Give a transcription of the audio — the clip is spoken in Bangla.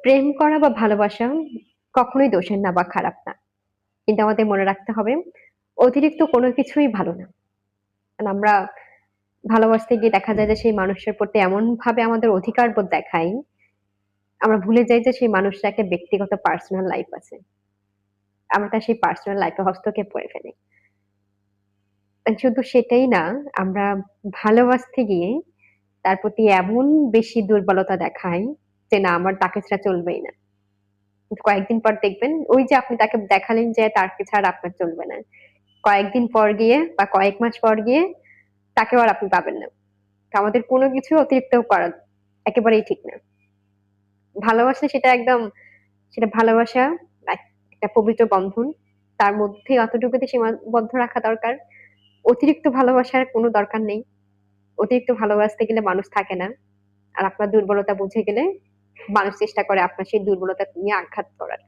প্রেম করা বা ভালোবাসা কখনোই দোষের না বা খারাপ না। কিন্তু আমাদের মনে রাখতে হবে অতিরিক্ত কোনো কিছুই ভালো না। কারণ আমরা ভালোবাসতে গিয়ে দেখা যায় যে সেই মানুষের প্রতি এমন ভাবে আমাদের অধিকার বোধ দেখাই, আমরা ভুলে যাই যে সেই মানুষটার একটা ব্যক্তিগত পার্সোনাল লাইফ আছে। আমরা তার সেই পার্সোনাল লাইফে হস্তক্ষেপ করে ফেলি। শুধু সেটাই না, আমরা ভালোবাসতে গিয়ে তার প্রতি এমন বেশি দুর্বলতা দেখাই যে না আমার তাকে ছাড়া চলবেই না। কিন্তু কয়েকদিন পর দেখবেন ওই যে আপনি তাকে দেখালেন যে তাকে ছাড়া আপনার চলবে না। কয়েকদিন পর গিয়ে বা কয়েক মাস পর গিয়ে তাকেও আর আপনি পাবেন না। তো আমাদের কোনো কিছু অতিরিক্ত করা একেবারেই ঠিক না। ভালোবাসলে সেটা একদম সেটা ভালোবাসা একটা পবিত্র বন্ধন। তার মধ্যে অতটুকুতে সীমাবদ্ধ রাখা দরকার। অতিরিক্ত ভালোবাসার কোনো দরকার নেই। অতিরিক্ত ভালোবাসতে গেলে মানুষ থাকে না। আর আপনার দুর্বলতা বুঝে গেলে মানুষ চেষ্টা করে আপনার সেই দুর্বলতা নিয়ে আঘাত করার।